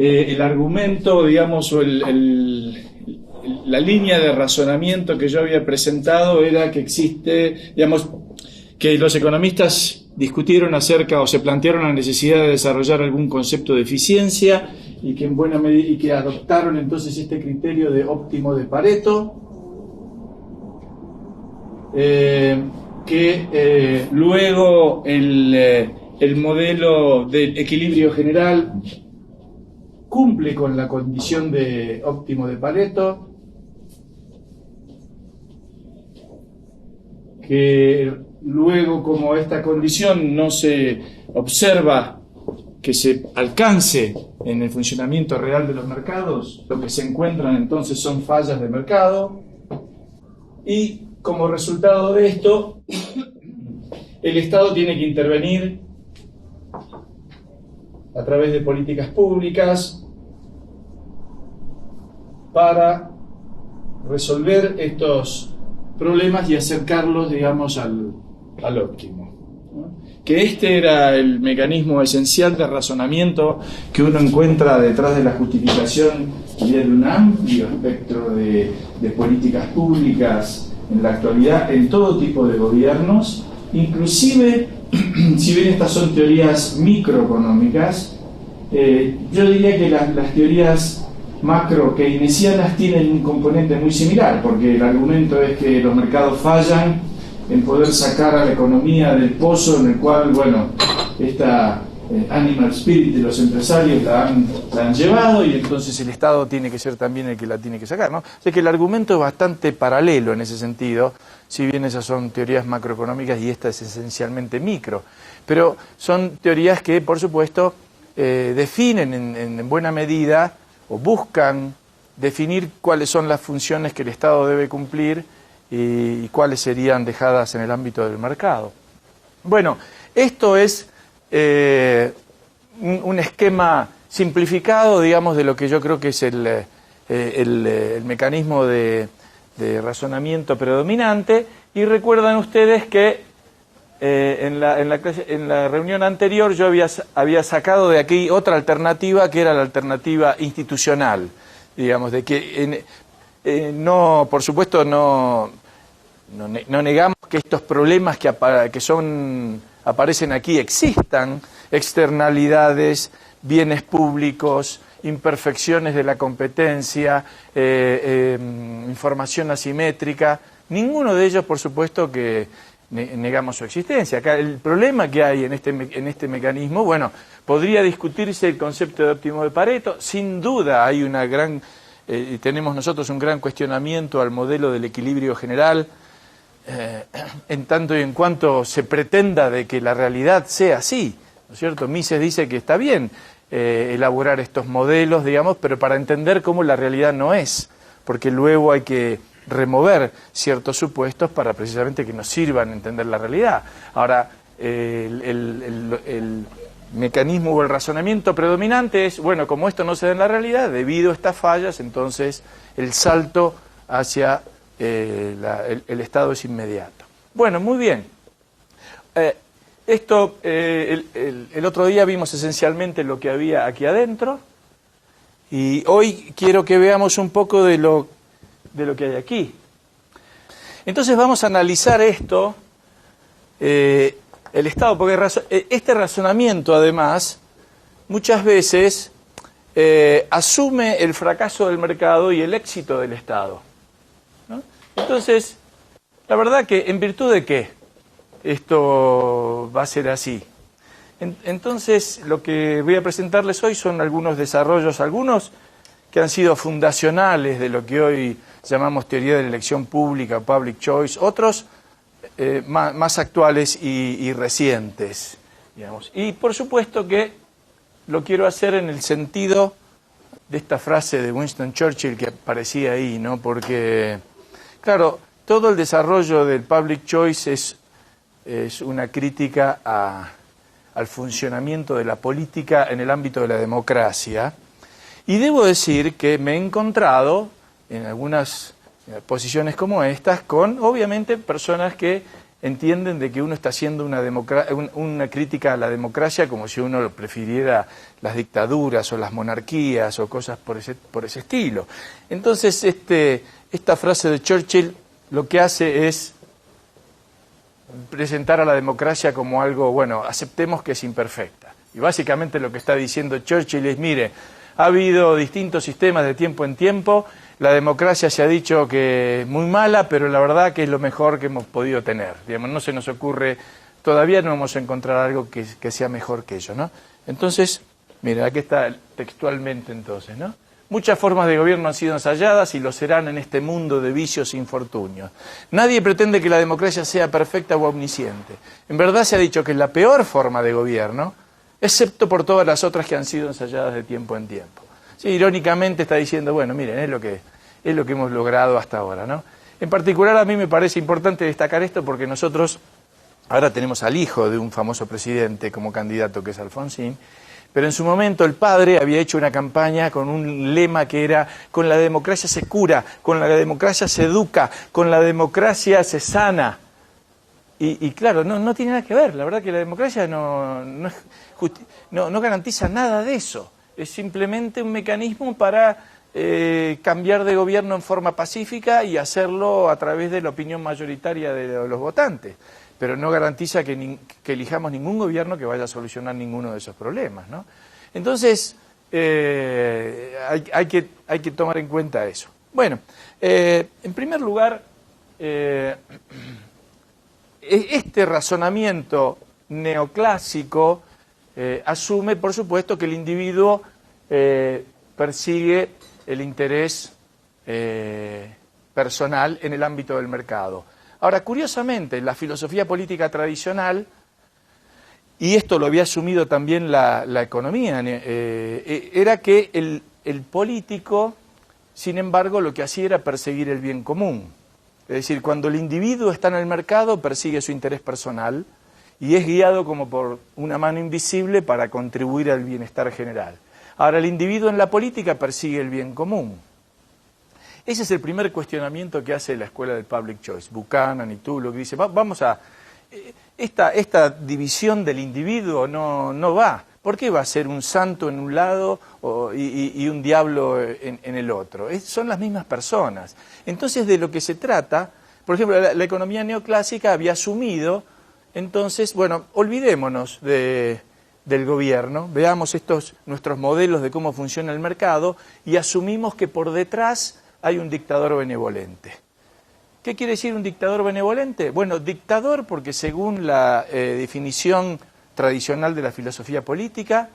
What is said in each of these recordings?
el argumento, digamos, o la línea de razonamiento que yo había presentado era que existe, digamos, que los economistas discutieron acerca o se plantearon la necesidad de desarrollar algún concepto de eficiencia y que en buena medida y que adoptaron entonces este criterio de óptimo de Pareto, que luego el modelo del equilibrio general cumple con la condición de óptimo de Pareto, que luego, como esta condición no se observa que se alcance en el funcionamiento real de los mercados, lo que se encuentran entonces son fallas de mercado, y como resultado de esto, el Estado tiene que intervenir a través de políticas públicas para resolver estos problemas y acercarlos, digamos, al óptimo, ¿no? Que este era el mecanismo esencial de razonamiento que uno encuentra detrás de la justificación de un amplio espectro de políticas públicas en la actualidad, en todo tipo de gobiernos, inclusive, si bien estas son teorías microeconómicas, yo diría que las teorías macro keynesianas tienen un componente muy similar, porque el argumento es que los mercados fallan en poder sacar a la economía del pozo en el cual, bueno, esta animal spirit de los empresarios la han llevado, y entonces el Estado tiene que ser también el que la tiene que sacar, ¿no? O sea que el argumento es bastante paralelo en ese sentido, si bien esas son teorías macroeconómicas y esta es esencialmente micro, pero son teorías que, por supuesto, definen en buena medida o buscan definir cuáles son las funciones que el Estado debe cumplir y cuáles serían dejadas en el ámbito del mercado. Bueno, esto es un esquema simplificado, digamos, de lo que yo creo que es el mecanismo de razonamiento predominante, y recuerdan ustedes que en la reunión anterior yo había sacado de aquí otra alternativa, que era la alternativa institucional, digamos, de que no, por supuesto, no negamos que estos problemas que aparecen aquí existan, externalidades, bienes públicos, imperfecciones de la competencia, información asimétrica. Ninguno de ellos, por supuesto, que negamos su existencia. Acá el problema que hay en este mecanismo, bueno, podría discutirse el concepto de óptimo de Pareto. Sin duda hay una gran, tenemos nosotros un gran cuestionamiento al modelo del equilibrio general, en tanto y en cuanto se pretenda de que la realidad sea así, ¿no es cierto? Mises dice que está bien elaborar estos modelos, digamos, pero para entender cómo la realidad no es, porque luego hay que remover ciertos supuestos para precisamente que nos sirvan a entender la realidad. Ahora, el mecanismo o el razonamiento predominante es, bueno, como esto no se da en la realidad, debido a estas fallas, entonces el salto hacia el Estado es inmediato. Bueno, muy bien. El otro día vimos esencialmente lo que había aquí adentro, y hoy quiero que veamos un poco de lo que hay aquí. Entonces vamos a analizar esto, el Estado, porque este razonamiento además muchas veces asume el fracaso del mercado y el éxito del Estado, ¿no? Entonces, la verdad que en virtud de qué esto va a ser así. Entonces, lo que voy a presentarles hoy son algunos desarrollos, algunos que han sido fundacionales de lo que hoy llamamos teoría de la elección pública, public choice, otros más actuales y recientes, digamos. Y por supuesto que lo quiero hacer en el sentido de esta frase de Winston Churchill que aparecía ahí, ¿no? Porque, claro, todo el desarrollo del public choice es una crítica al funcionamiento de la política en el ámbito de la democracia. Y debo decir que me he encontrado en algunas posiciones como estas con, obviamente, personas que entienden de que uno está haciendo una crítica a la democracia como si uno prefiriera las dictaduras o las monarquías o cosas por ese estilo. Entonces, esta frase de Churchill lo que hace es presentar a la democracia como algo, bueno, aceptemos que es imperfecta. Y básicamente lo que está diciendo Churchill es, mire, ha habido distintos sistemas de tiempo en tiempo, la democracia se ha dicho que es muy mala, pero la verdad que es lo mejor que hemos podido tener. Digamos, no se nos ocurre, todavía no hemos encontrado algo que sea mejor que ello, ¿no? Entonces, mira, aquí está textualmente entonces, ¿no? Muchas formas de gobierno han sido ensayadas y lo serán en este mundo de vicios e infortunios. Nadie pretende que la democracia sea perfecta o omnisciente. En verdad se ha dicho que es la peor forma de gobierno, excepto por todas las otras que han sido ensayadas de tiempo en tiempo. Sí, irónicamente está diciendo, bueno, miren, es lo que hemos logrado hasta ahora, ¿no? En particular a mí me parece importante destacar esto porque nosotros ahora tenemos al hijo de un famoso presidente como candidato, que es Alfonsín, pero en su momento el padre había hecho una campaña con un lema que era: con la democracia se cura, con la democracia se educa, con la democracia se sana. Y claro, no tiene nada que ver. La verdad que la democracia no garantiza nada de eso. Es simplemente un mecanismo para cambiar de gobierno en forma pacífica y hacerlo a través de la opinión mayoritaria de los votantes. Pero no garantiza que elijamos ningún gobierno que vaya a solucionar ninguno de esos problemas, ¿no? Entonces, hay que tomar en cuenta eso. Bueno, en primer lugar, este razonamiento neoclásico asume, por supuesto, que el individuo persigue el interés personal en el ámbito del mercado. Ahora, curiosamente, la filosofía política tradicional, y esto lo había asumido también la economía, era que el político, sin embargo, lo que hacía era perseguir el bien común. Es decir, cuando el individuo está en el mercado, persigue su interés personal y es guiado como por una mano invisible para contribuir al bienestar general. Ahora, el individuo en la política persigue el bien común. Ese es el primer cuestionamiento que hace la escuela del public choice. Buchanan y Tullock dice, vamos a... Esta división del individuo no va. ¿Por qué va a ser un santo en un lado y un diablo en el otro? Son las mismas personas. Entonces, de lo que se trata, por ejemplo, la economía neoclásica había asumido, entonces, bueno, olvidémonos del gobierno, veamos nuestros modelos de cómo funciona el mercado y asumimos que por detrás hay un dictador benevolente. ¿Qué quiere decir un dictador benevolente? Bueno, dictador porque según la definición tradicional de la filosofía política,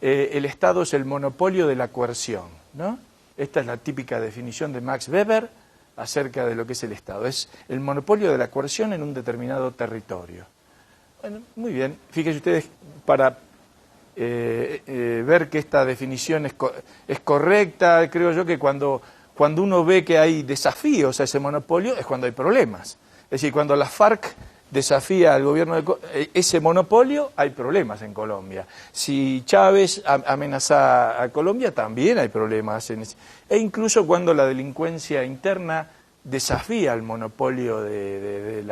el Estado es el monopolio de la coerción, ¿no? Esta es la típica definición de Max Weber acerca de lo que es el Estado. Es el monopolio de la coerción en un determinado territorio. Bueno, muy bien. Fíjense ustedes, para ver que esta definición es correcta, creo yo que cuando uno ve que hay desafíos a ese monopolio es cuando hay problemas. Es decir, cuando la FARC desafía al gobierno de ese monopolio, hay problemas en Colombia. Si Chávez amenaza a Colombia, también hay problemas. E incluso cuando la delincuencia interna desafía el monopolio de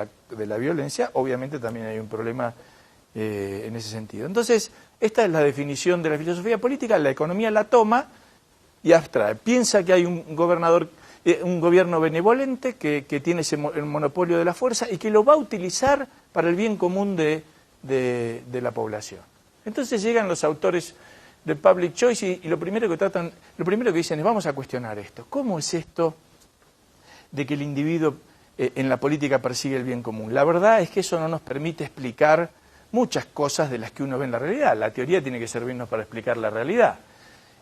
la violencia, obviamente también hay un problema en ese sentido. Entonces, esta es la definición de la filosofía política, la economía la toma y abstrae. Piensa que hay un gobierno benevolente que tiene el monopolio de la fuerza y que lo va a utilizar para el bien común de la población. Entonces llegan los autores del public choice y lo primero que dicen es: vamos a cuestionar esto. ¿Cómo es esto de que el individuo en la política persigue el bien común? La verdad es que eso no nos permite explicar muchas cosas de las que uno ve en la realidad. La teoría tiene que servirnos para explicar la realidad.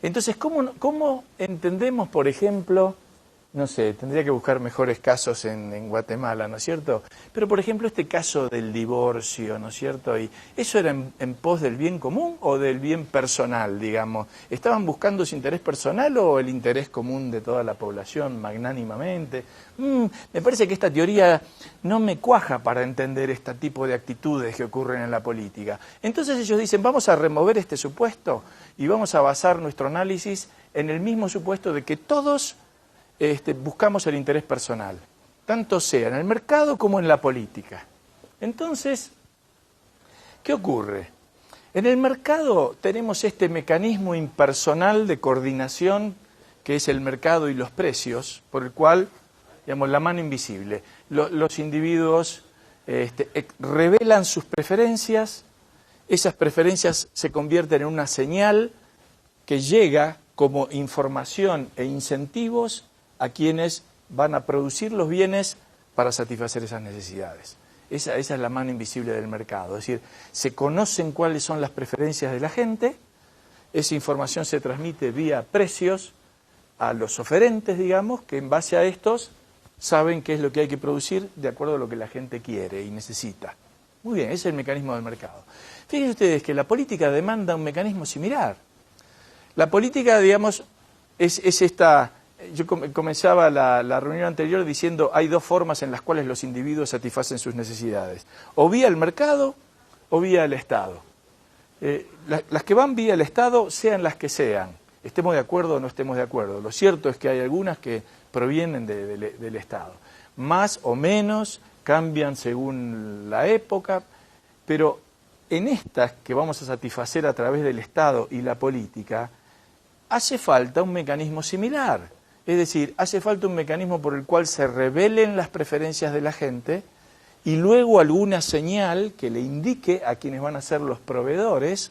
Entonces, ¿cómo entendemos, por ejemplo, no sé, tendría que buscar mejores casos en Guatemala, ¿no es cierto? Pero, por ejemplo, este caso del divorcio, ¿no es cierto? ¿Y eso era en pos del bien común o del bien personal, digamos? ¿Estaban buscando su interés personal o el interés común de toda la población magnánimamente? Me parece que esta teoría no me cuaja para entender este tipo de actitudes que ocurren en la política. Entonces ellos dicen, vamos a remover este supuesto y vamos a basar nuestro análisis en el mismo supuesto de que todos buscamos el interés personal, tanto sea en el mercado como en la política. Entonces, ¿qué ocurre? En el mercado tenemos este mecanismo impersonal de coordinación que es el mercado y los precios, por el cual, digamos, la mano invisible. Los individuos revelan sus preferencias, esas preferencias se convierten en una señal que llega como información e incentivos a quienes van a producir los bienes para satisfacer esas necesidades. Esa es la mano invisible del mercado. Es decir, se conocen cuáles son las preferencias de la gente, esa información se transmite vía precios a los oferentes, digamos, que en base a estos saben qué es lo que hay que producir de acuerdo a lo que la gente quiere y necesita. Muy bien, ese es el mecanismo del mercado. Fíjense ustedes que la política demanda un mecanismo similar. La política, digamos, es esta... Yo comenzaba la reunión anterior diciendo hay dos formas en las cuales los individuos satisfacen sus necesidades. O vía el mercado o vía el Estado. Las que van vía el Estado, sean las que sean, estemos de acuerdo o no estemos de acuerdo. Lo cierto es que hay algunas que provienen del Estado. Más o menos, cambian según la época, pero en estas que vamos a satisfacer a través del Estado y la política, hace falta un mecanismo similar. Es decir, hace falta un mecanismo por el cual se revelen las preferencias de la gente y luego alguna señal que le indique a quienes van a ser los proveedores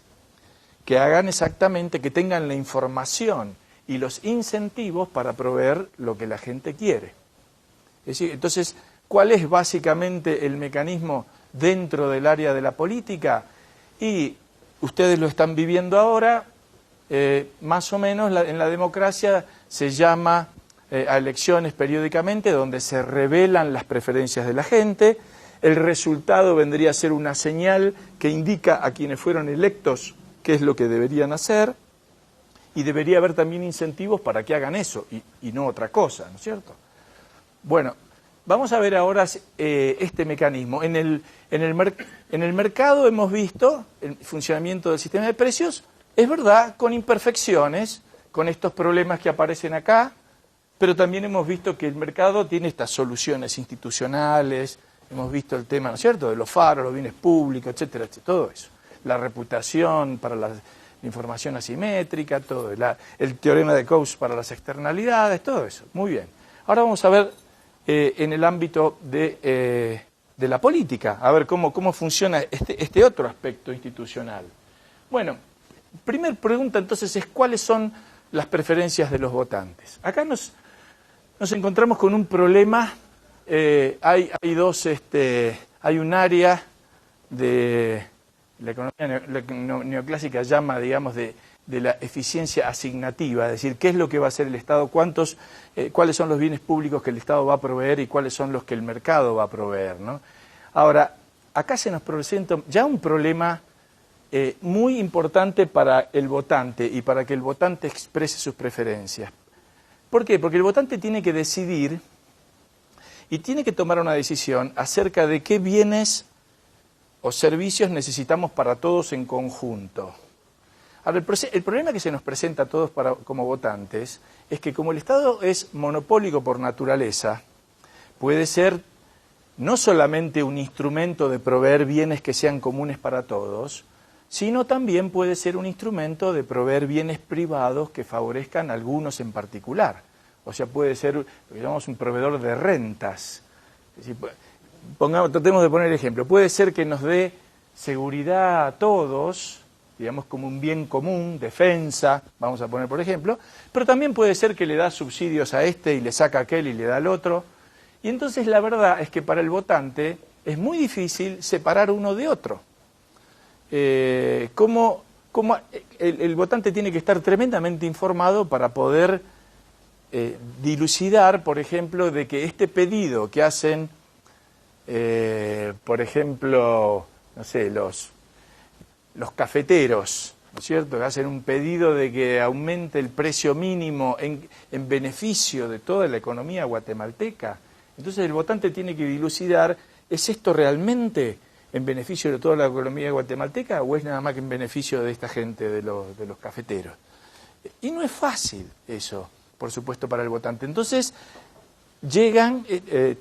que hagan exactamente, que tengan la información y los incentivos para proveer lo que la gente quiere. Es decir, entonces, ¿cuál es básicamente el mecanismo dentro del área de la política? Y ustedes lo están viviendo ahora. Más o menos en la democracia se llama a elecciones periódicamente donde se revelan las preferencias de la gente, el resultado vendría a ser una señal que indica a quienes fueron electos qué es lo que deberían hacer y debería haber también incentivos para que hagan eso y no otra cosa, ¿no es cierto? Bueno, vamos a ver ahora este mecanismo. En el mercado hemos visto el funcionamiento del sistema de precios. Es verdad, con imperfecciones, con estos problemas que aparecen acá, pero también hemos visto que el mercado tiene estas soluciones institucionales, hemos visto el tema, ¿no es cierto?, de los faros, los bienes públicos, etcétera, etcétera, todo eso. La reputación para la información asimétrica, todo, el teorema de Coase para las externalidades, todo eso. Muy bien. Ahora vamos a ver en el ámbito de la política, a ver cómo funciona este otro aspecto institucional. Bueno, primera pregunta entonces es ¿cuáles son las preferencias de los votantes? Acá nos encontramos con un problema, hay un área de la economía neoclásica llama, digamos, de la eficiencia asignativa, es decir, qué es lo que va a hacer el Estado, cuáles son los bienes públicos que el Estado va a proveer y cuáles son los que el mercado va a proveer, ¿no? Ahora, acá se nos presenta ya un problema muy importante para el votante y para que el votante exprese sus preferencias. ¿Por qué? Porque el votante tiene que decidir y tiene que tomar una decisión acerca de qué bienes o servicios necesitamos para todos en conjunto. Ahora, el problema que se nos presenta a todos como votantes es que como el Estado es monopólico por naturaleza, puede ser no solamente un instrumento de proveer bienes que sean comunes para todos, sino también puede ser un instrumento de proveer bienes privados que favorezcan a algunos en particular. O sea, puede ser, lo que llamamos un proveedor de rentas. Es decir, tratemos de poner ejemplo. Puede ser que nos dé seguridad a todos, digamos como un bien común, defensa, vamos a poner por ejemplo, pero también puede ser que le da subsidios a este y le saca a aquel y le da al otro. Y entonces la verdad es que para el votante es muy difícil separar uno de otro. El votante tiene que estar tremendamente informado para poder dilucidar, por ejemplo, de que este pedido que hacen, por ejemplo, no sé, los cafeteros, ¿no es cierto?, que hacen un pedido de que aumente el precio mínimo en beneficio de toda la economía guatemalteca. Entonces el votante tiene que dilucidar, ¿es esto realmente en beneficio de toda la economía guatemalteca o es nada más que en beneficio de esta gente, de los cafeteros? Y no es fácil eso, por supuesto, para el votante. Entonces llegan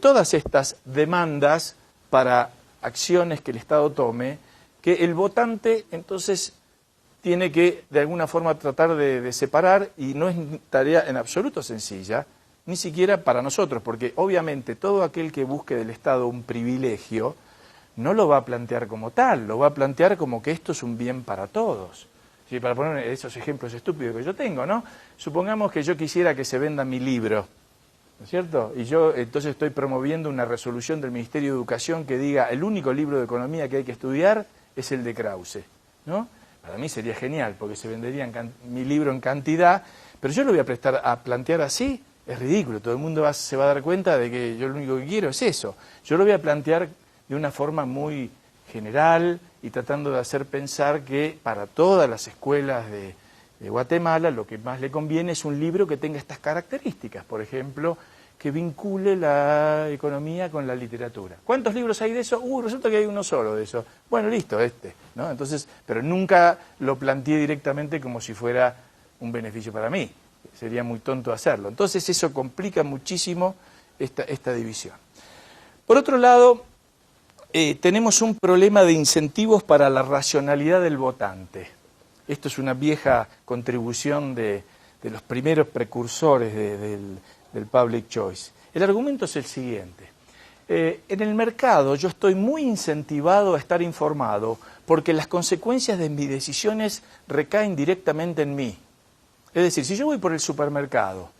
todas estas demandas para acciones que el Estado tome, que el votante entonces tiene que de alguna forma tratar de separar, y no es tarea en absoluto sencilla, ni siquiera para nosotros, porque obviamente todo aquel que busque del Estado un privilegio no lo va a plantear como tal, lo va a plantear como que esto es un bien para todos. Sí, para poner esos ejemplos estúpidos que yo tengo, ¿no? Supongamos que yo quisiera que se venda mi libro, ¿no es cierto? Y yo entonces estoy promoviendo una resolución del Ministerio de Educación que diga el único libro de economía que hay que estudiar es el de Krause, ¿no? Para mí sería genial, porque se vendería mi libro en cantidad, pero yo lo voy a plantear así, es ridículo, todo el mundo se va a dar cuenta de que yo lo único que quiero es eso. Yo lo voy a plantear de una forma muy general y tratando de hacer pensar que para todas las escuelas de Guatemala lo que más le conviene es un libro que tenga estas características, por ejemplo, que vincule la economía con la literatura. ¿Cuántos libros hay de eso? Resulta que hay uno solo de eso. Bueno, listo, ¿no? Entonces, pero nunca lo planteé directamente como si fuera un beneficio para mí. Sería muy tonto hacerlo. Entonces eso complica muchísimo esta división. Por otro lado, tenemos un problema de incentivos para la racionalidad del votante. Esto es una vieja contribución de los primeros precursores del public choice. El argumento es el siguiente. En el mercado yo estoy muy incentivado a estar informado porque las consecuencias de mis decisiones recaen directamente en mí. Es decir, si yo voy por el supermercado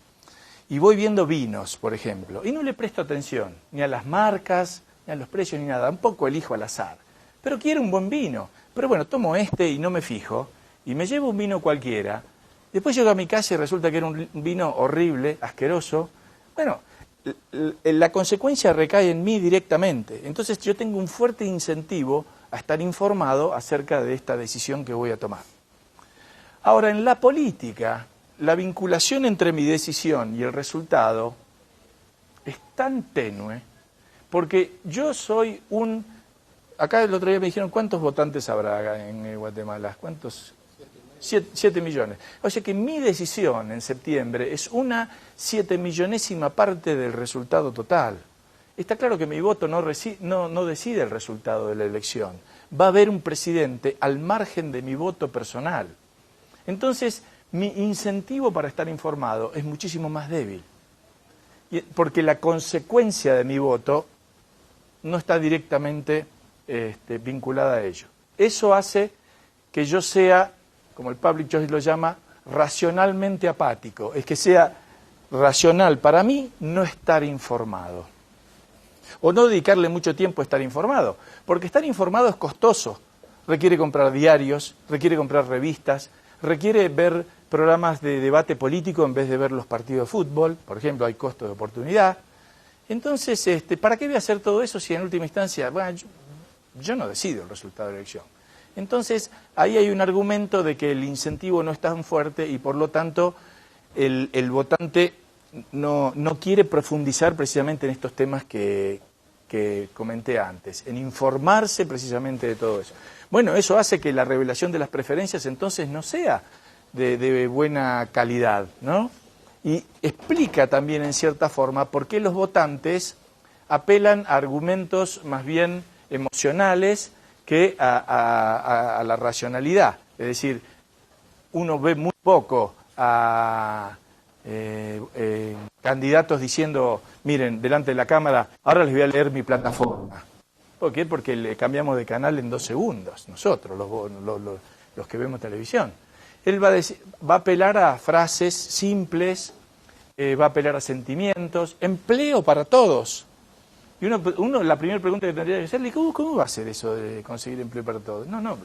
y voy viendo vinos, por ejemplo, y no le presto atención ni a las marcas, ni a los precios, ni nada, un poco elijo al azar, pero quiero un buen vino, pero bueno, tomo y no me fijo, y me llevo un vino cualquiera, después llego a mi casa y resulta que era un vino horrible, asqueroso, bueno, la consecuencia recae en mí directamente, entonces yo tengo un fuerte incentivo a estar informado acerca de esta decisión que voy a tomar. Ahora, en la política, la vinculación entre mi decisión y el resultado es tan tenue, porque yo soy acá el otro día me dijeron, ¿cuántos votantes habrá acá en Guatemala? ¿Cuántos? 7 millones. O sea que mi decisión en septiembre es una 7.000.000ª parte del resultado total. Está claro que mi voto no decide el resultado de la elección. Va a haber un presidente al margen de mi voto personal. Entonces, mi incentivo para estar informado es muchísimo más débil, porque la consecuencia de mi voto no está directamente vinculada a ello. Eso hace que yo sea, como el public choice lo llama, racionalmente apático, es que sea racional para mí no estar informado, o no dedicarle mucho tiempo a estar informado, porque estar informado es costoso, requiere comprar diarios, requiere comprar revistas, requiere ver programas de debate político en vez de ver los partidos de fútbol, por ejemplo, hay costo de oportunidad. Entonces, ¿para qué voy a hacer todo eso si en última instancia, bueno, yo no decido el resultado de la elección? Entonces, ahí hay un argumento de que el incentivo no es tan fuerte y por lo tanto el votante no quiere profundizar precisamente en estos temas que comenté antes, en informarse precisamente de todo eso. Bueno, eso hace que la revelación de las preferencias entonces no sea de buena calidad, ¿no? Y explica también en cierta forma por qué los votantes apelan a argumentos más bien emocionales que a la racionalidad. Es decir, uno ve muy poco a candidatos diciendo, miren, delante de la cámara, ahora les voy a leer mi plataforma. ¿Por qué? Porque le cambiamos de canal en 2 segundos, nosotros, los que vemos televisión. Él va a apelar a frases simples, va a apelar a sentimientos, empleo para todos. Y uno la primera pregunta que tendría que hacerle, ¿cómo va a ser eso de conseguir empleo para todos? No,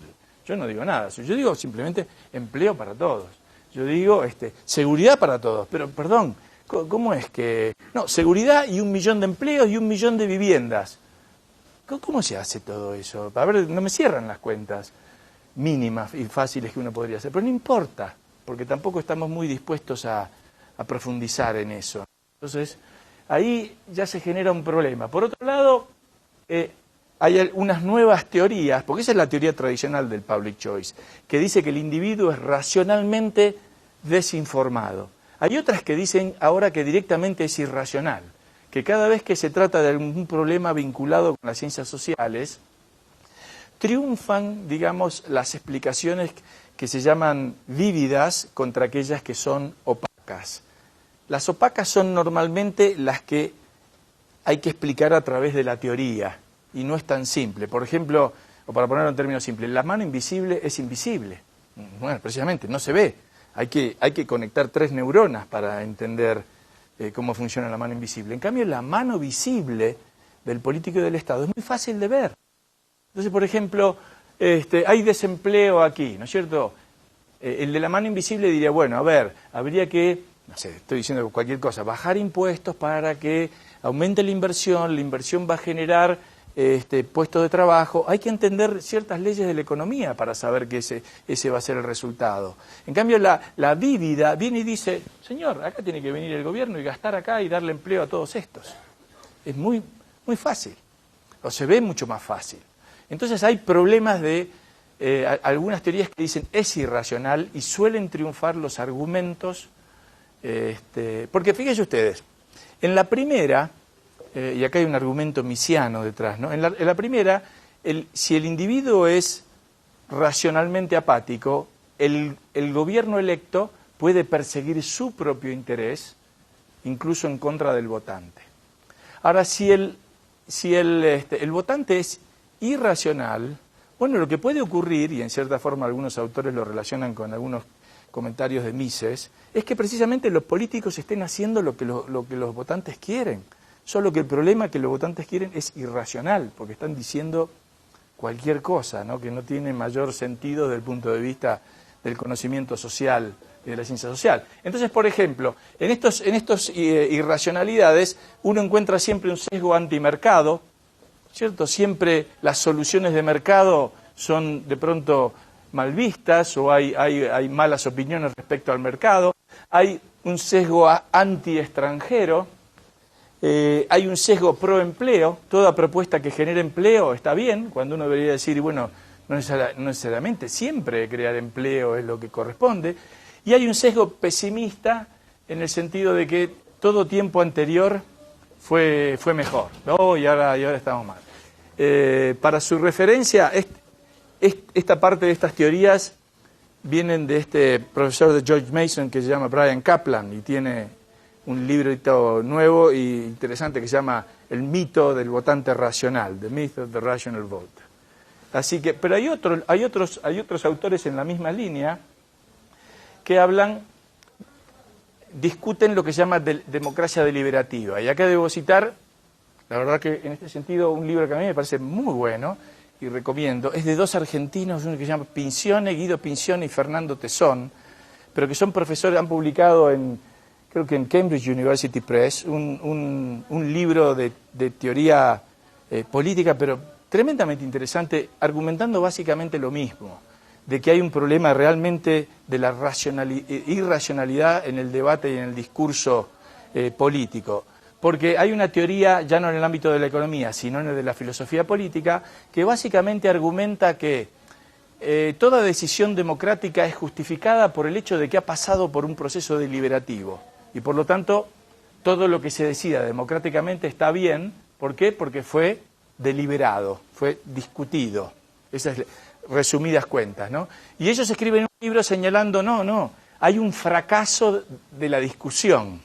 yo no digo nada, yo digo simplemente empleo para todos. Yo digo seguridad para todos, pero perdón, ¿cómo es que...? No, seguridad y 1 millón de empleos y 1 millón de viviendas. ¿Cómo se hace todo eso? A ver, no me cierran las cuentas mínimas y fáciles que uno podría hacer, pero no importa, porque tampoco estamos muy dispuestos a profundizar en eso. Entonces, ahí ya se genera un problema. Por otro lado, hay unas nuevas teorías, porque esa es la teoría tradicional del public choice, que dice que el individuo es racionalmente desinformado. Hay otras que dicen ahora que directamente es irracional, que cada vez que se trata de algún problema vinculado con las ciencias sociales, triunfan, digamos, las explicaciones que se llaman vívidas contra aquellas que son opacas. Las opacas son normalmente las que hay que explicar a través de la teoría, y no es tan simple. Por ejemplo, o para ponerlo en términos simples, la mano invisible es invisible. Bueno, precisamente, no se ve. Hay que conectar 3 neuronas para entender cómo funciona la mano invisible. En cambio, la mano visible del político y del Estado es muy fácil de ver. Entonces, por ejemplo, hay desempleo aquí, ¿no es cierto? El de la mano invisible diría, bueno, a ver, habría que, no sé, estoy diciendo cualquier cosa, bajar impuestos para que aumente la inversión va a generar puestos de trabajo. Hay que entender ciertas leyes de la economía para saber que ese va a ser el resultado. En cambio, la vívida viene y dice, señor, acá tiene que venir el gobierno y gastar acá y darle empleo a todos estos. Es muy, muy fácil, o se ve mucho más fácil. Entonces hay problemas de algunas teorías que dicen es irracional y suelen triunfar los argumentos, porque fíjense ustedes, en la primera, y acá hay un argumento misiano detrás, ¿no? En la primera, si el individuo es racionalmente apático, el gobierno electo puede perseguir su propio interés, incluso en contra del votante. Ahora, si el votante es irracional, bueno, lo que puede ocurrir, y en cierta forma algunos autores lo relacionan con algunos comentarios de Mises, es que precisamente los políticos estén haciendo lo que los votantes quieren. Solo que el problema que los votantes quieren es irracional, porque están diciendo cualquier cosa, ¿no? Que no tiene mayor sentido desde el punto de vista del conocimiento social y de la ciencia social. Entonces, por ejemplo, en estos irracionalidades uno encuentra siempre un sesgo antimercado, ¿cierto? Siempre las soluciones de mercado son de pronto mal vistas o hay malas opiniones respecto al mercado, hay un sesgo anti-extranjero, hay un sesgo pro-empleo, toda propuesta que genere empleo está bien, cuando uno debería decir, bueno, no necesariamente siempre crear empleo es lo que corresponde, y hay un sesgo pesimista en el sentido de que todo tiempo anterior fue mejor, ¿no? y ahora estamos mal. Para su referencia, esta parte de estas teorías vienen de este profesor de George Mason que se llama Bryan Caplan y tiene un librito nuevo e interesante que se llama El mito del votante racional, The Myth of the Rational Vote. Así que, pero hay otros autores en la misma línea que discuten lo que se llama democracia deliberativa. Y acá debo citar, la verdad que en este sentido, un libro que a mí me parece muy bueno y recomiendo, es de 2 argentinos, uno que se llama Guido Pincione y Fernando Tesón, pero que son profesores, han publicado creo que en Cambridge University Press, un libro de teoría política, pero tremendamente interesante, argumentando básicamente lo mismo, de que hay un problema realmente de la irracionalidad en el debate y en el discurso político. Porque hay una teoría, ya no en el ámbito de la economía, sino en el de la filosofía política, que básicamente argumenta que toda decisión democrática es justificada por el hecho de que ha pasado por un proceso deliberativo. Y por lo tanto, todo lo que se decida democráticamente está bien. ¿Por qué? Porque fue deliberado, fue discutido. Esas resumidas cuentas, ¿no? Y ellos escriben un libro señalando, no, hay un fracaso de la discusión.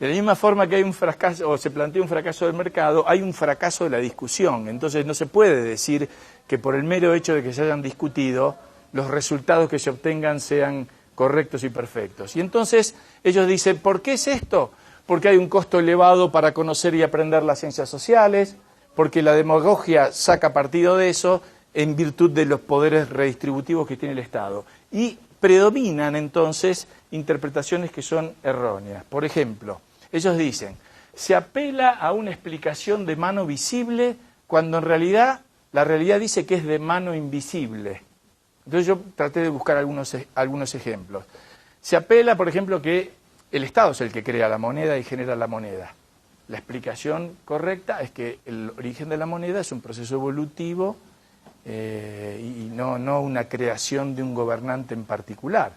De la misma forma que hay un fracaso, o se plantea un fracaso del mercado, hay un fracaso de la discusión. Entonces no se puede decir que por el mero hecho de que se hayan discutido, los resultados que se obtengan sean correctos y perfectos. Y entonces ellos dicen, ¿por qué es esto? Porque hay un costo elevado para conocer y aprender las ciencias sociales, porque la demagogia saca partido de eso en virtud de los poderes redistributivos que tiene el Estado. Y predominan entonces interpretaciones que son erróneas. Por ejemplo, ellos dicen, se apela a una explicación de mano visible cuando en realidad la realidad dice que es de mano invisible. Entonces yo traté de buscar algunos ejemplos. Se apela, por ejemplo, que el Estado es el que crea la moneda y genera la moneda. La explicación correcta es que el origen de la moneda es un proceso evolutivo y no una creación de un gobernante en particular.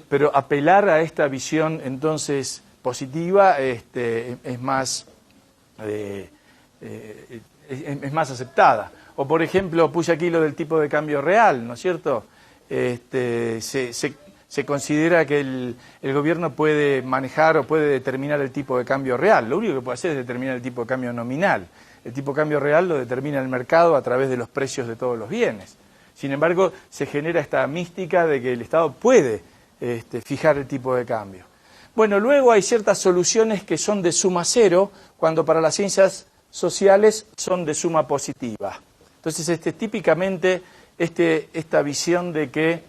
Pero apelar a esta visión entonces positiva es más aceptada. O por ejemplo, puse aquí lo del tipo de cambio real, ¿no es cierto? Se considera que el gobierno puede manejar o puede determinar el tipo de cambio real. Lo único que puede hacer es determinar el tipo de cambio nominal. El tipo de cambio real lo determina el mercado a través de los precios de todos los bienes. Sin embargo, se genera esta mística de que el Estado puede fijar el tipo de cambio. Bueno, luego hay ciertas soluciones que son de suma cero, cuando para las ciencias sociales son de suma positiva. Entonces, típicamente, esta visión de que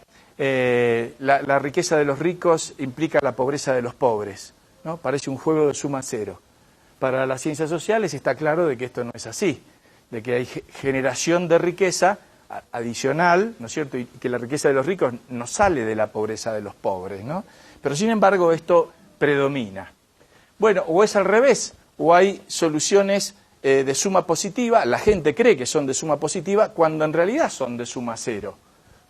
la riqueza de los ricos implica la pobreza de los pobres, ¿no? Parece un juego de suma cero. Para las ciencias sociales está claro de que esto no es así, de que hay generación de riqueza adicional, ¿no es cierto?, y que la riqueza de los ricos no sale de la pobreza de los pobres, ¿no? Pero sin embargo esto predomina. Bueno, o es al revés, o hay soluciones de suma positiva, la gente cree que son de suma positiva, cuando en realidad son de suma cero.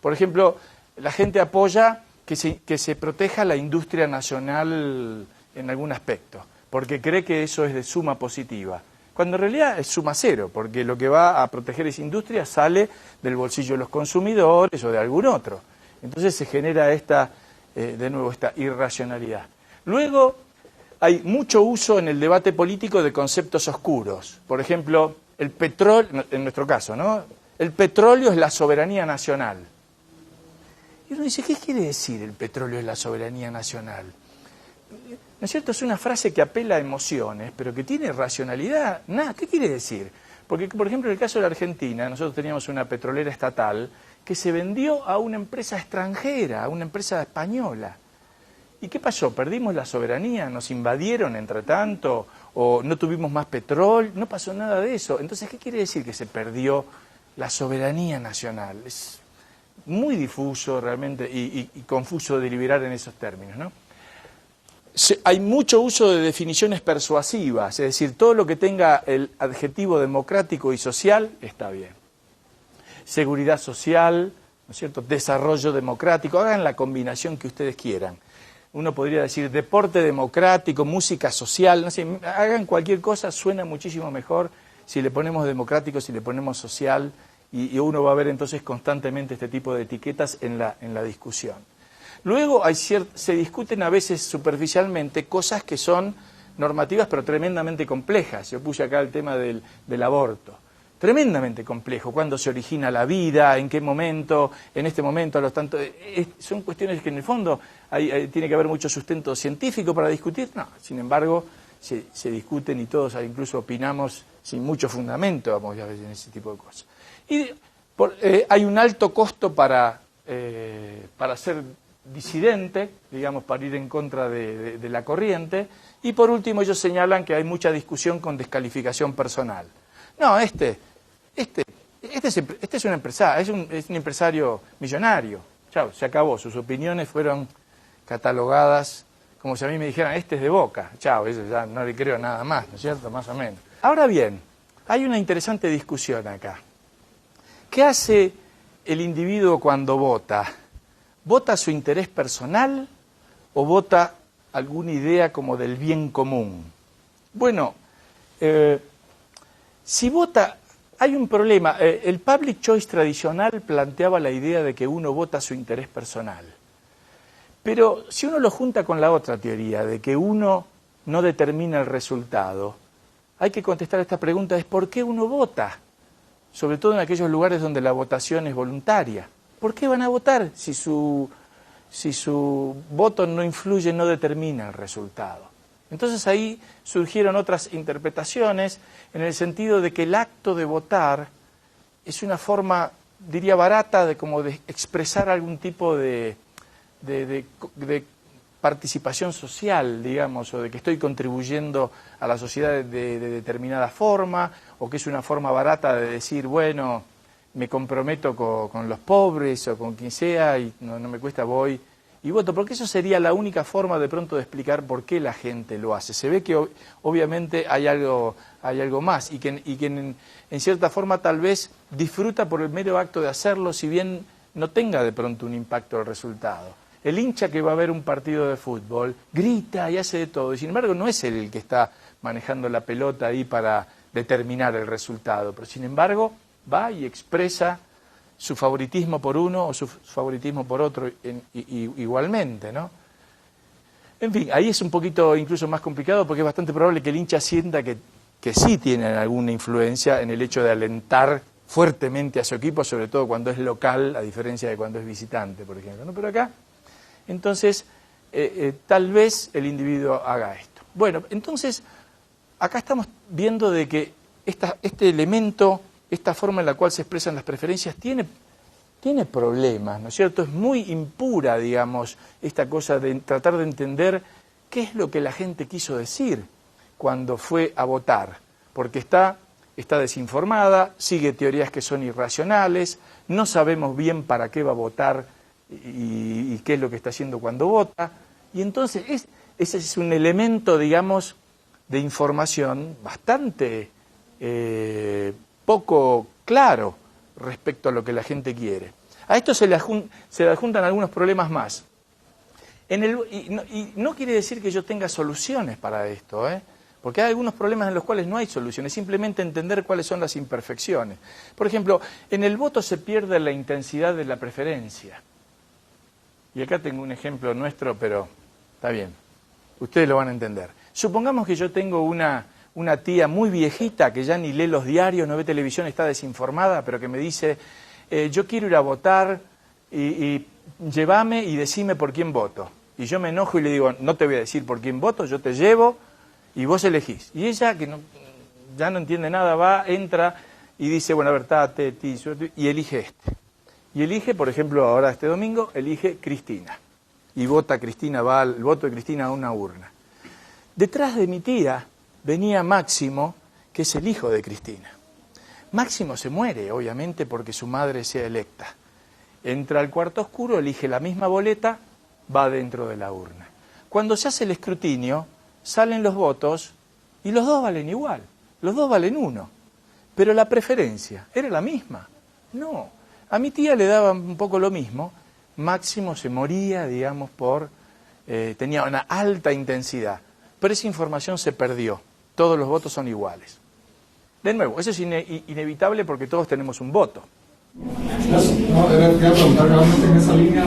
Por ejemplo, la gente apoya que se proteja la industria nacional en algún aspecto, porque cree que eso es de suma positiva, cuando en realidad es suma cero, porque lo que va a proteger esa industria sale del bolsillo de los consumidores o de algún otro. Entonces se genera de nuevo esta irracionalidad. Luego hay mucho uso en el debate político de conceptos oscuros. Por ejemplo, el petróleo, en nuestro caso, ¿no? El petróleo es la soberanía nacional. Y uno dice, ¿qué quiere decir el petróleo es la soberanía nacional? ¿No es cierto? Es una frase que apela a emociones, pero que tiene racionalidad. Nada, ¿qué quiere decir? Porque, por ejemplo, en el caso de la Argentina, nosotros teníamos una petrolera estatal que se vendió a una empresa extranjera, a una empresa española. ¿Y qué pasó? ¿Perdimos la soberanía? ¿Nos invadieron entre tanto? ¿O no tuvimos más petróleo? No pasó nada de eso. Entonces, ¿qué quiere decir que se perdió la soberanía nacional? Es muy difuso realmente y confuso deliberar en esos términos, ¿no? Hay mucho uso de definiciones persuasivas, es decir, todo lo que tenga el adjetivo democrático y social está bien. Seguridad social, ¿no es cierto?, desarrollo democrático, hagan la combinación que ustedes quieran. Uno podría decir deporte democrático, música social, no sé, hagan cualquier cosa, suena muchísimo mejor si le ponemos democrático, si le ponemos social, y uno va a ver entonces constantemente este tipo de etiquetas en la discusión. Luego se discuten a veces superficialmente cosas que son normativas pero tremendamente complejas. Yo puse acá el tema del aborto. Tremendamente complejo, cuándo se origina la vida, en qué momento, en este momento, a los tantos... son cuestiones que en el fondo tiene que haber mucho sustento científico para discutir. No, sin embargo, se discuten y todos incluso opinamos sin mucho fundamento, vamos a ver, en ese tipo de cosas. Y hay un alto costo para ser disidente, digamos, para ir en contra de la corriente. Y por último, ellos señalan que hay mucha discusión con descalificación personal. No, este es un empresario, es un empresario millonario. Chao, se acabó. Sus opiniones fueron catalogadas como si a mí me dijeran, este es de Boca. Chao, eso ya no le creo nada más, ¿no es cierto? Más o menos. Ahora bien, hay una interesante discusión acá. ¿Qué hace el individuo cuando vota? ¿Vota su interés personal o vota alguna idea como del bien común? Bueno, si vota, hay un problema. El public choice tradicional planteaba la idea de que uno vota su interés personal. Pero si uno lo junta con la otra teoría, de que uno no determina el resultado, hay que contestar esta pregunta, es ¿por qué uno vota? Sobre todo en aquellos lugares donde la votación es voluntaria. ¿Por qué van a votar si su voto no influye, no determina el resultado? Entonces ahí surgieron otras interpretaciones en el sentido de que el acto de votar es una forma, diría, barata de expresar algún tipo de participación social, digamos, o de que estoy contribuyendo a la sociedad de determinada forma, o que es una forma barata de decir, bueno, me comprometo con los pobres o con quien sea y no me cuesta, voy y voto, porque eso sería la única forma de pronto de explicar por qué la gente lo hace. Se ve que obviamente hay algo más y que en cierta forma tal vez disfruta por el mero acto de hacerlo, si bien no tenga de pronto un impacto el resultado. El hincha que va a ver un partido de fútbol grita y hace de todo, y sin embargo no es él el que está manejando la pelota ahí para determinar el resultado, pero sin embargo va y expresa su favoritismo por uno o su favoritismo por otro igualmente, ¿no? En fin, ahí es un poquito incluso más complicado porque es bastante probable que el hincha sienta que sí tienen alguna influencia en el hecho de alentar fuertemente a su equipo, sobre todo cuando es local, a diferencia de cuando es visitante, por ejemplo, ¿no? Pero acá, entonces, tal vez el individuo haga esto. Bueno, entonces, acá estamos viendo de que este elemento, esta forma en la cual se expresan las preferencias, tiene problemas, ¿no es cierto? Es muy impura, digamos, esta cosa de tratar de entender qué es lo que la gente quiso decir cuando fue a votar, porque está desinformada, sigue teorías que son irracionales, no sabemos bien para qué va a votar y qué es lo que está haciendo cuando vota, y entonces ese es un elemento, digamos, de información bastante poco claro respecto a lo que la gente quiere. A esto se le adjuntan algunos problemas más. Y no quiere decir que yo tenga soluciones para esto, porque hay algunos problemas en los cuales no hay soluciones, simplemente entender cuáles son las imperfecciones. Por ejemplo, en el voto se pierde la intensidad de la preferencia. Y acá tengo un ejemplo nuestro, pero está bien, ustedes lo van a entender. Supongamos que yo tengo una tía muy viejita que ya ni lee los diarios, no ve televisión, está desinformada, pero que me dice, yo quiero ir a votar y llévame y decime por quién voto. Y yo me enojo y le digo, no te voy a decir por quién voto, yo te llevo y vos elegís. Y ella, que ya no entiende nada, va, entra y dice, bueno, a ver, tate, ti, y elige este. Y elige, por ejemplo, ahora este domingo, elige Cristina. Y vota Cristina, va el voto de Cristina a una urna. Detrás de mi tía venía Máximo, que es el hijo de Cristina. Máximo se muere, obviamente, porque su madre sea electa. Entra al cuarto oscuro, elige la misma boleta, va dentro de la urna. Cuando se hace el escrutinio, salen los votos y los dos valen igual, los dos valen 1. Pero la preferencia era la misma. No, a mi tía le daba un poco lo mismo. Máximo se moría, digamos, tenía una alta intensidad. Pero esa información se perdió. Todos los votos son iguales. De nuevo, eso es inevitable porque todos tenemos un voto. No, quería preguntar realmente en esa línea,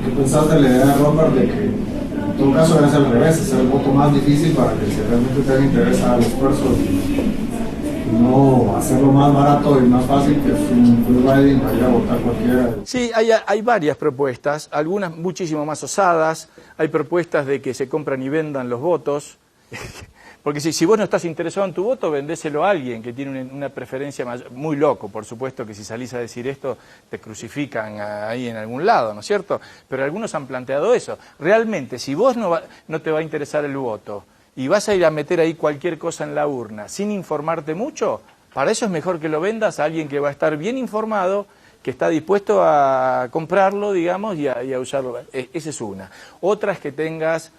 ¿qué pensaste de la idea de Rothbard de que en todo caso debe ser al revés, hacer el voto más difícil para que si realmente te interesa el esfuerzo y no hacerlo más barato y más fácil que un free riding para ir a votar cualquiera? Sí, hay varias propuestas, algunas muchísimo más osadas. Hay propuestas de que se compran y vendan los votos. Porque si vos no estás interesado en tu voto, vendéselo a alguien que tiene una preferencia muy loco. Por supuesto que si salís a decir esto, te crucifican ahí en algún lado, ¿no es cierto? Pero algunos han planteado eso. Realmente, si vos no te va a interesar el voto y vas a ir a meter ahí cualquier cosa en la urna sin informarte mucho, para eso es mejor que lo vendas a alguien que va a estar bien informado, que está dispuesto a comprarlo, digamos, y a usarlo. Esa es una. Otra es que tengas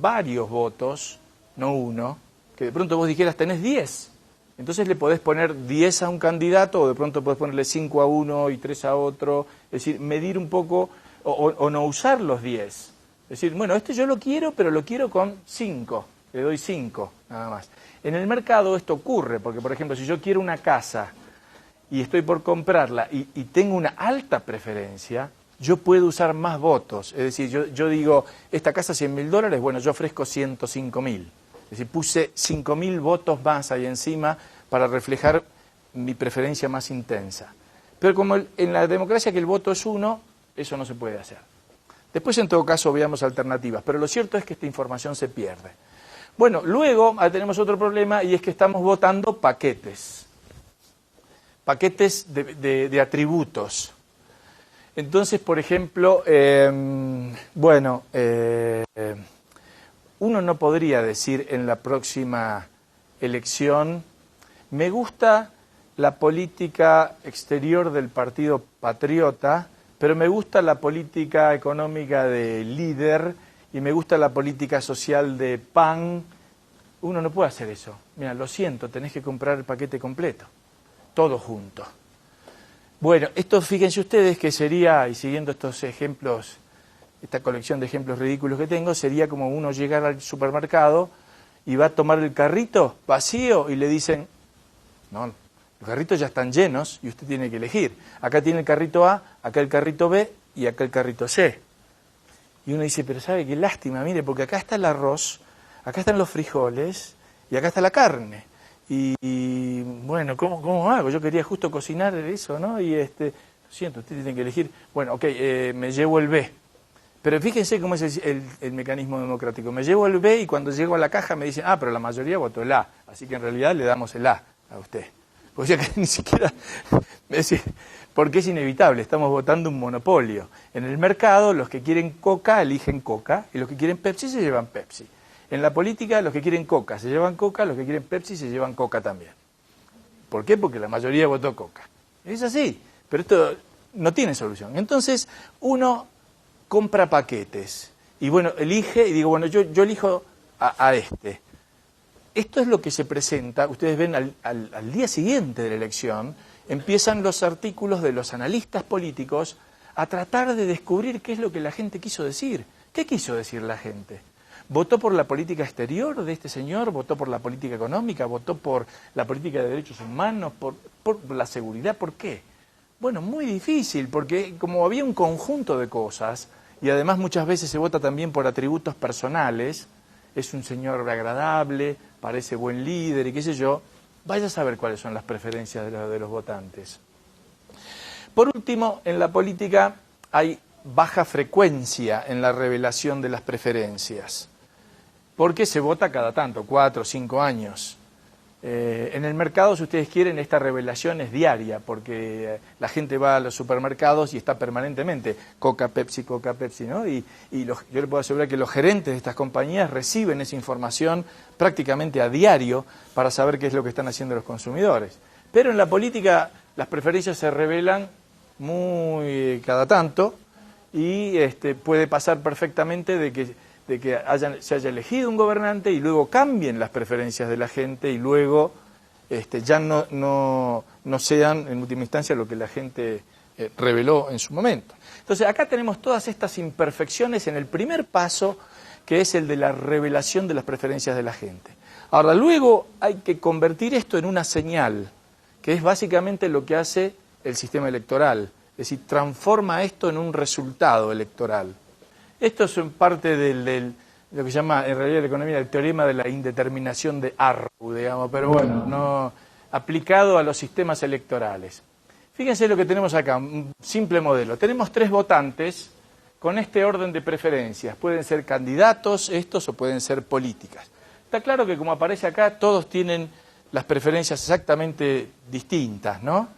varios votos, no uno, que de pronto vos dijeras tenés 10. Entonces le podés poner 10 a un candidato o de pronto podés ponerle 5 a uno y 3 a otro. Es decir, medir un poco o no usar los 10. Es decir, bueno, este yo lo quiero, pero lo quiero con 5. Le doy 5, nada más. En el mercado esto ocurre, porque por ejemplo, si yo quiero una casa y estoy por comprarla y tengo una alta preferencia, yo puedo usar más votos. Es decir, yo digo, esta casa $100.000, bueno, yo ofrezco 105.000. Es decir, puse 5.000 votos más ahí encima para reflejar mi preferencia más intensa. Pero como en la democracia que el voto es 1, eso no se puede hacer. Después, en todo caso, veamos alternativas. Pero lo cierto es que esta información se pierde. Bueno, luego tenemos otro problema y es que estamos votando paquetes. Paquetes de atributos. Entonces, por ejemplo, uno no podría decir en la próxima elección, me gusta la política exterior del Partido Patriota, pero me gusta la política económica de Líder y me gusta la política social de PAN. Uno no puede hacer eso. Mira, lo siento, tenés que comprar el paquete completo, todo junto. Bueno, esto fíjense ustedes que sería, y siguiendo estos ejemplos, esta colección de ejemplos ridículos que tengo, sería como uno llegar al supermercado y va a tomar el carrito vacío y le dicen, No, los carritos ya están llenos y usted tiene que elegir. Acá tiene el carrito A, acá el carrito B y acá el carrito C. Y uno dice, pero sabe qué lástima, mire, porque acá está el arroz, acá están los frijoles y acá está la carne. Y bueno, ¿cómo hago? Yo quería justo cocinar eso, ¿no? Y lo siento, usted tiene que elegir. Bueno, ok, me llevo el B. Pero fíjense cómo es el mecanismo democrático. Me llevo el B y cuando llego a la caja me dicen, pero la mayoría votó el A. Así que en realidad le damos el A a usted. O sea que ni siquiera... Es decir, porque es inevitable, estamos votando un monopolio. En el mercado, los que quieren Coca eligen Coca y los que quieren Pepsi se llevan Pepsi. En la política, los que quieren Coca se llevan Coca, los que quieren Pepsi se llevan Coca también. ¿Por qué? Porque la mayoría votó Coca. Es así, pero esto no tiene solución. Entonces, uno compra paquetes y bueno, elige y digo, bueno, yo elijo a este. Esto es lo que se presenta, ustedes ven al día siguiente de la elección, empiezan los artículos de los analistas políticos a tratar de descubrir qué es lo que la gente quiso decir. ¿Qué quiso decir la gente? ¿Votó por la política exterior de este señor? ¿Votó por la política económica? ¿Votó por la política de derechos humanos? ¿Por la seguridad? ¿Por qué? Bueno, muy difícil, porque como había un conjunto de cosas, y además muchas veces se vota también por atributos personales, es un señor agradable, parece buen líder y qué sé yo, vaya a saber cuáles son las preferencias de los votantes. Por último, en la política hay baja frecuencia en la revelación de las preferencias, porque se vota cada tanto, 4 o 5 años. En el mercado, si ustedes quieren, esta revelación es diaria, porque la gente va a los supermercados y está permanentemente Coca, Pepsi, ¿no? Y yo le puedo asegurar que los gerentes de estas compañías reciben esa información prácticamente a diario para saber qué es lo que están haciendo los consumidores. Pero en la política las preferencias se revelan muy cada tanto y puede pasar perfectamente de que se haya elegido un gobernante y luego cambien las preferencias de la gente y luego ya no sean en última instancia lo que la gente reveló en su momento. Entonces acá tenemos todas estas imperfecciones en el primer paso, que es el de la revelación de las preferencias de la gente. Ahora, luego hay que convertir esto en una señal, que es básicamente lo que hace el sistema electoral, es decir, transforma esto en un resultado electoral. Esto es parte de lo que se llama en realidad la economía el teorema de la indeterminación de Arrow, digamos, pero bueno, no aplicado a los sistemas electorales. Fíjense lo que tenemos acá, un simple modelo. Tenemos 3 votantes con este orden de preferencias. Pueden ser candidatos estos o pueden ser políticas. Está claro que como aparece acá, todos tienen las preferencias exactamente distintas, ¿no?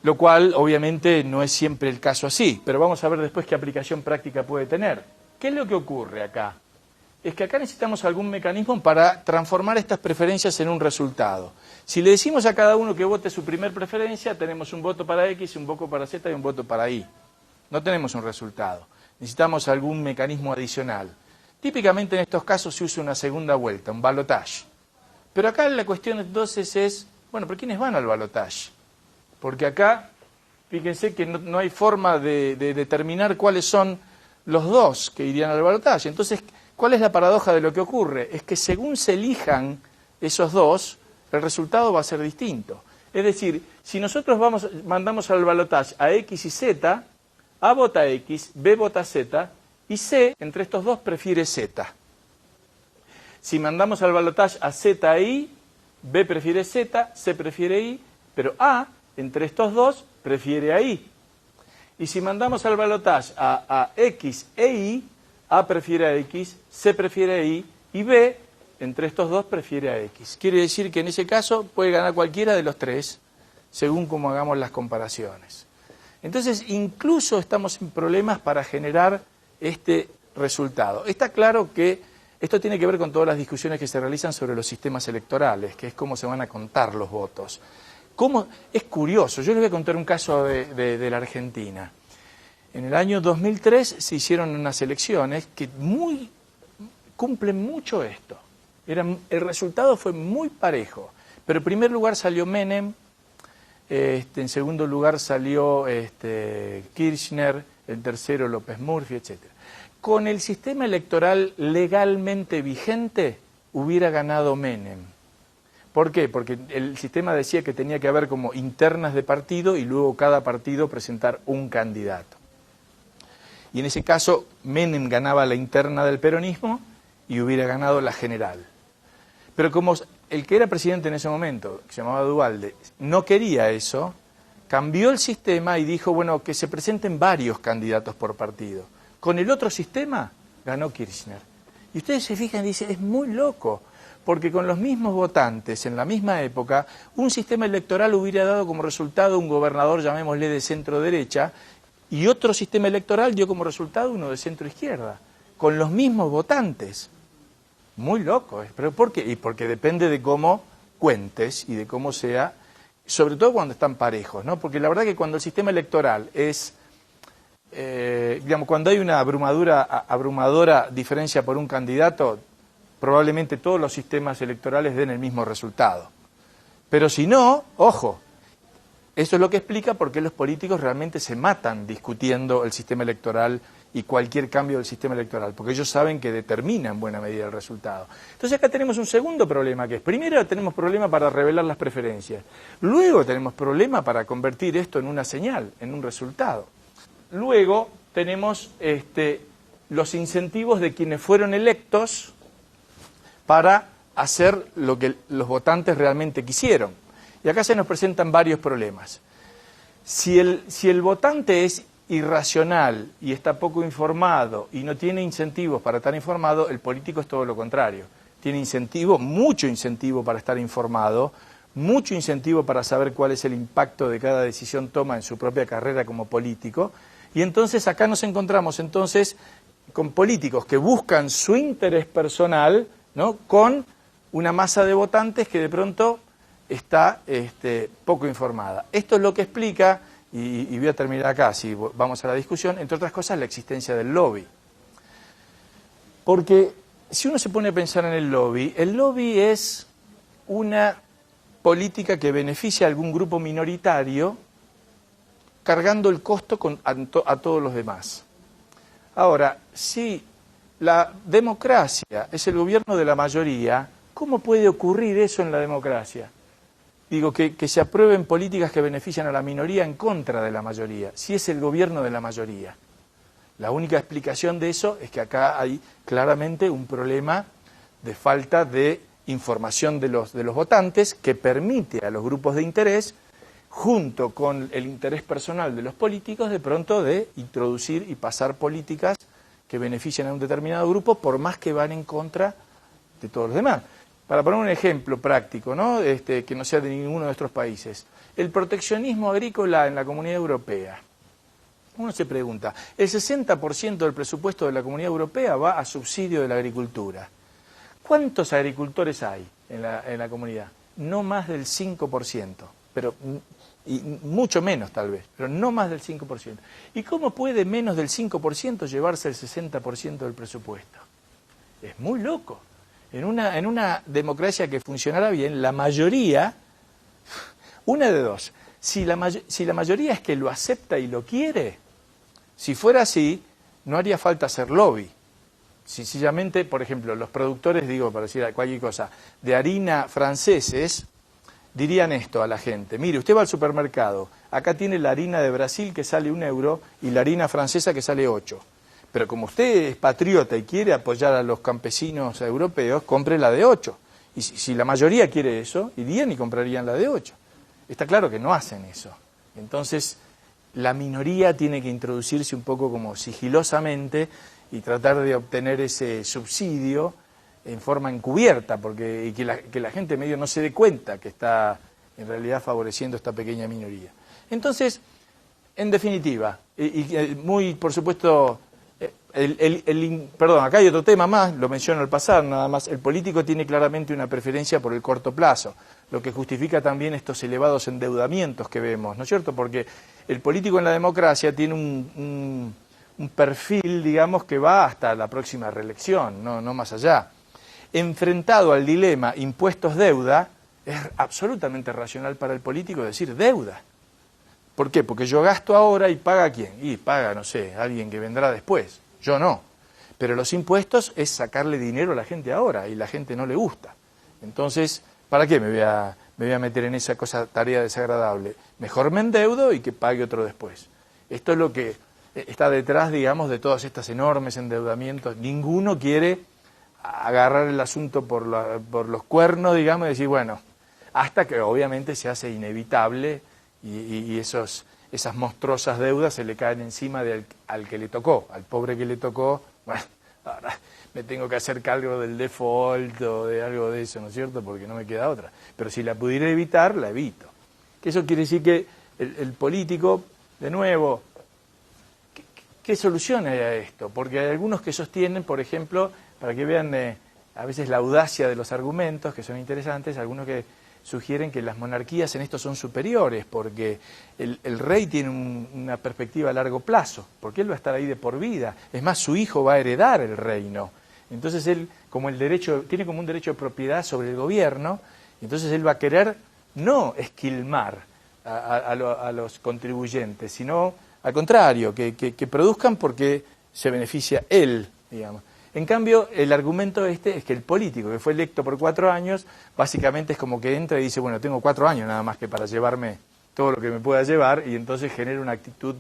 Lo cual obviamente no es siempre el caso así, pero vamos a ver después qué aplicación práctica puede tener. ¿Qué es lo que ocurre acá? Es que acá necesitamos algún mecanismo para transformar estas preferencias en un resultado. Si le decimos a cada uno que vote su primer preferencia, tenemos un voto para X, un voto para Z y un voto para Y. No tenemos un resultado. Necesitamos algún mecanismo adicional. Típicamente en estos casos se usa una segunda vuelta, un balotage. Pero acá la cuestión entonces es, bueno, ¿pero quiénes van al balotage? Porque acá, fíjense que no hay forma de determinar cuáles son los dos que irían al balotaje. Entonces, ¿cuál es la paradoja de lo que ocurre? Es que según se elijan esos dos, el resultado va a ser distinto. Es decir, si nosotros mandamos al balotaje a X y Z, A vota X, B vota Z, y C, entre estos dos, prefiere Z. Si mandamos al balotaje a Z e Y, B prefiere Z, C prefiere Y, pero A, entre estos dos, prefiere a Y. Y si mandamos al balotaje a X e Y, A prefiere a X, C prefiere a Y, y B, entre estos dos, prefiere a X. Quiere decir que en ese caso puede ganar cualquiera de los 3, según cómo hagamos las comparaciones. Entonces, incluso estamos en problemas para generar este resultado. Está claro que esto tiene que ver con todas las discusiones que se realizan sobre los sistemas electorales, que es cómo se van a contar los votos. Es curioso, yo les voy a contar un caso de la Argentina. En el año 2003 se hicieron unas elecciones que cumplen mucho esto. El resultado fue muy parejo, pero en primer lugar salió Menem, en segundo lugar salió Kirchner, en tercero López Murphy, etc. Con el sistema electoral legalmente vigente hubiera ganado Menem, ¿Por qué? Porque el sistema decía que tenía que haber como internas de partido y luego cada partido presentar un candidato. Y en ese caso Menem ganaba la interna del peronismo y hubiera ganado la general. Pero como el que era presidente en ese momento, que se llamaba Duhalde, no quería eso, cambió el sistema y dijo, bueno, que se presenten varios candidatos por partido. Con el otro sistema ganó Kirchner. Y ustedes se fijan y dicen, es muy loco, porque con los mismos votantes en la misma época, un sistema electoral hubiera dado como resultado un gobernador, llamémosle, de centro-derecha, y otro sistema electoral dio como resultado uno de centro-izquierda, con los mismos votantes. Muy loco, ¿eh? ¿Pero por qué? Y porque depende de cómo cuentes y de cómo sea, sobre todo cuando están parejos, ¿no? Porque la verdad que cuando el sistema electoral es, digamos, cuando hay una abrumadora diferencia por un candidato, probablemente todos los sistemas electorales den el mismo resultado. Pero si no, ojo, eso es lo que explica por qué los políticos realmente se matan discutiendo el sistema electoral y cualquier cambio del sistema electoral, porque ellos saben que determina en buena medida el resultado. Entonces acá tenemos un segundo problema, que es, primero tenemos problema para revelar las preferencias, luego tenemos problema para convertir esto en una señal, en un resultado. Luego tenemos los incentivos de quienes fueron electos para hacer lo que los votantes realmente quisieron. Y acá se nos presentan varios problemas. Si el votante es irracional y está poco informado y no tiene incentivos para estar informado, el político es todo lo contrario. Tiene incentivo, mucho incentivo para estar informado, mucho incentivo para saber cuál es el impacto de cada decisión toma en su propia carrera como político. Y entonces acá nos encontramos entonces con políticos que buscan su interés personal, ¿no?, con una masa de votantes que de pronto está poco informada. Esto es lo que explica, y voy a terminar acá, si vamos a la discusión, entre otras cosas, la existencia del lobby. Porque si uno se pone a pensar en el lobby es una política que beneficia a algún grupo minoritario cargando el costo a todos los demás. Ahora, si la democracia es el gobierno de la mayoría, ¿cómo puede ocurrir eso en la democracia? Digo, que se aprueben políticas que benefician a la minoría en contra de la mayoría, si es el gobierno de la mayoría. La única explicación de eso es que acá hay claramente un problema de falta de información de los votantes que permite a los grupos de interés, junto con el interés personal de los políticos, de pronto de introducir y pasar políticas que benefician a un determinado grupo, por más que van en contra de todos los demás. Para poner un ejemplo práctico, ¿no?, que no sea de ninguno de nuestros países, el proteccionismo agrícola en la Comunidad Europea. Uno se pregunta, el 60% del presupuesto de la Comunidad Europea va a subsidio de la agricultura. ¿Cuántos agricultores hay en la comunidad? No más del 5%, pero y mucho menos tal vez, pero no más del 5%. ¿Y cómo puede menos del 5% llevarse el 60% del presupuesto? Es muy loco. En una democracia que funcionara bien, la mayoría, una de dos, si la mayoría es que lo acepta y lo quiere, si fuera así, no haría falta hacer lobby. Sencillamente, por ejemplo, los productores, digo, para decir cualquier cosa, de harina franceses, dirían esto a la gente: mire, usted va al supermercado, acá tiene la harina de Brasil que sale 1 euro y la harina francesa que sale 8. Pero como usted es patriota y quiere apoyar a los campesinos europeos, compre la de 8. Y si la mayoría quiere eso, irían y comprarían la de 8. Está claro que no hacen eso. Entonces, la minoría tiene que introducirse un poco como sigilosamente y tratar de obtener ese subsidio en forma encubierta, y que la gente medio no se dé cuenta que está en realidad favoreciendo esta pequeña minoría. Entonces, en definitiva, muy por supuesto, perdón, acá hay otro tema más, lo menciono al pasar nada más, el político tiene claramente una preferencia por el corto plazo, lo que justifica también estos elevados endeudamientos que vemos, ¿no es cierto? Porque el político en la democracia tiene un perfil, digamos, que va hasta la próxima reelección, no más allá. Enfrentado al dilema impuestos-deuda, es absolutamente racional para el político decir deuda. ¿Por qué? Porque yo gasto ahora y ¿paga quién? Y paga, no sé, alguien que vendrá después. Yo no. Pero los impuestos es sacarle dinero a la gente ahora y la gente no le gusta. Entonces, ¿Para qué me voy a meter en esa tarea desagradable? Mejor me endeudo y que pague otro después. Esto es lo que está detrás, digamos, de todos estos enormes endeudamientos. Ninguno quiere agarrar el asunto por los cuernos, digamos, y decir, bueno, hasta que obviamente se hace inevitable y esas monstruosas deudas se le caen encima al que le tocó, al pobre que le tocó. Bueno, ahora me tengo que hacer cargo del default o de algo de eso, ¿no es cierto? Porque no me queda otra. Pero si la pudiera evitar, la evito. Que eso quiere decir que el político, de nuevo, ¿qué solución hay a esto? Porque hay algunos que sostienen, por ejemplo, para que vean a veces la audacia de los argumentos, que son interesantes, algunos que sugieren que las monarquías en esto son superiores, porque el rey tiene una perspectiva a largo plazo, porque él va a estar ahí de por vida. Es más, su hijo va a heredar el reino. Entonces él, tiene como un derecho de propiedad sobre el gobierno, entonces él va a querer no esquilmar a los contribuyentes, sino al contrario, que produzcan porque se beneficia él, digamos. En cambio, el argumento es que el político que fue electo por 4 años, básicamente es como que entra y dice, bueno, tengo 4 años nada más que para llevarme todo lo que me pueda llevar, y entonces genera una actitud,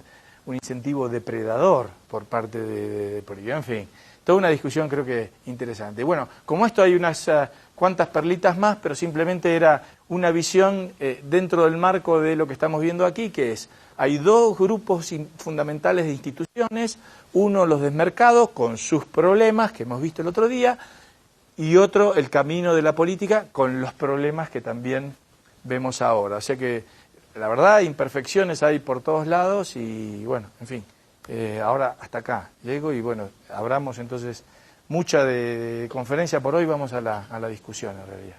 un incentivo depredador por parte de políticos. En fin, toda una discusión creo que interesante. Bueno, como esto hay unas cuantas perlitas más, pero simplemente era una visión dentro del marco de lo que estamos viendo aquí, que es, hay 2 grupos fundamentales de instituciones, uno los desmercados con sus problemas que hemos visto el otro día, y otro el camino de la política con los problemas que también vemos ahora. O sea que, la verdad, imperfecciones hay por todos lados y, bueno, en fin, ahora hasta acá llego y, bueno, abramos entonces mucha de conferencia por hoy, vamos a la discusión en realidad.